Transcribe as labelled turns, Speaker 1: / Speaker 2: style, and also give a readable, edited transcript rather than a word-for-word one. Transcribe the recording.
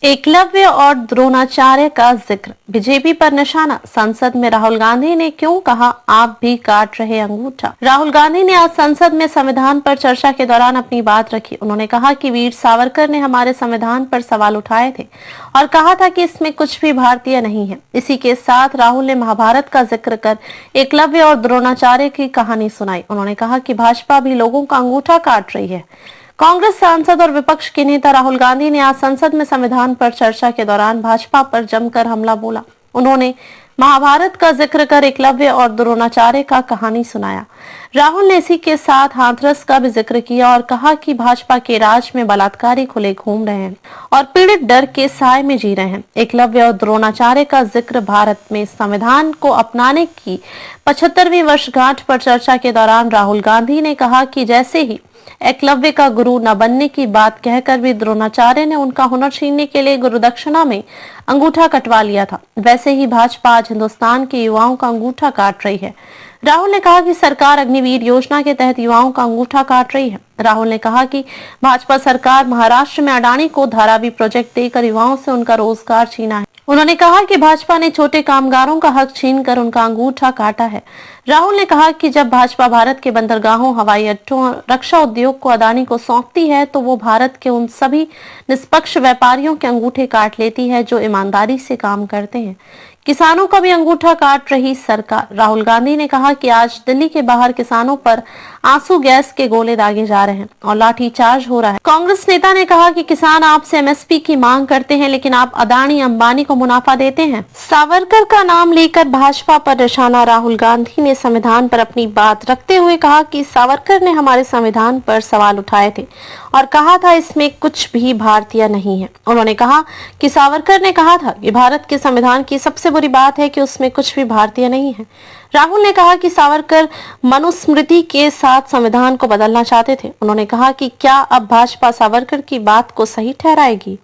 Speaker 1: एकलव्य और द्रोणाचार्य का जिक्र, बीजेपी पर निशाना। संसद में राहुल गांधी ने क्यों कहा आप भी काट रहे अंगूठा। राहुल गांधी ने आज संसद में संविधान पर चर्चा के दौरान अपनी बात रखी। उन्होंने कहा कि वीर सावरकर ने हमारे संविधान पर सवाल उठाए थे और कहा था कि इसमें कुछ भी भारतीय नहीं है। इसी के साथ राहुल ने महाभारत का जिक्र कर एकलव्य और द्रोणाचार्य की कहानी सुनाई। उन्होंने कहा कि भाजपा भी लोगों का अंगूठा काट रही है। कांग्रेस सांसद और विपक्ष के नेता राहुल गांधी ने आज संसद में संविधान पर चर्चा के दौरान भाजपा पर जमकर हमला बोला। उन्होंने महाभारत का जिक्र कर एकलव्य और द्रोणाचार्य का कहानी सुनाया। राहुल ने इसी के साथ हाथरस का भी जिक्र किया और कहा कि भाजपा के राज में बलात्कारी खुले घूम रहे हैं और पीड़ित डर के साए में जी रहे हैं। एकलव्य और द्रोणाचार्य का जिक्र भारत में संविधान को अपनाने की 75वीं वर्षगांठ पर चर्चा के दौरान राहुल गांधी ने कहा कि जैसे ही एकलव्य का गुरु न बनने की बात कहकर भी द्रोणाचार्य ने उनका हुनर छीनने के लिए गुरुदक्षिणा में अंगूठा कटवा लिया था, वैसे ही भाजपा आज हिंदुस्तान के युवाओं का अंगूठा काट रही है। राहुल ने कहा कि सरकार अग्निवीर योजना के तहत युवाओं का अंगूठा काट रही है। राहुल ने कहा कि भाजपा सरकार महाराष्ट्र में अडानी को धारावी प्रोजेक्ट देकर युवाओं से उनका रोजगार छीना है। उन्होंने कहा कि भाजपा ने छोटे कामगारों का हक छीनकर उनका अंगूठा काटा है। राहुल ने कहा कि जब भाजपा भारत के बंदरगाहों, हवाई अड्डों, रक्षा उद्योग को अडानी को सौंपती है तो वो भारत के उन सभी निष्पक्ष व्यापारियों के अंगूठे काट लेती है जो ईमानदारी से काम करते हैं। किसानों का भी अंगूठा काट रही सरकार। राहुल गांधी ने कहा कि आज दिल्ली के बाहर किसानों पर आंसू गैस के गोले दागे जा रहे हैं और लाठीचार्ज हो रहा है। कांग्रेस नेता ने कहा कि किसान आपसे एमएसपी की मांग करते हैं लेकिन आप अडानी अंबानी को मुनाफा देते हैं। सावरकर का नाम लेकर भाजपा पर निशाना। राहुल गांधी ने संविधान पर अपनी बात रखते हुए कहा कि सावरकर ने हमारे संविधान पर सवाल उठाए थे और कहा था इसमें कुछ भी भारतीय नहीं है। उन्होंने कहा कि सावरकर ने कहा था कि भारत के संविधान की सबसे बुरी बात है कि उसमें कुछ भी भारतीय नहीं है। राहुल ने कहा कि सावरकर मनुस्मृति के साथ संविधान को बदलना चाहते थे। उन्होंने कहा कि क्या अब भाजपा सावरकर की बात को सही ठहराएगी।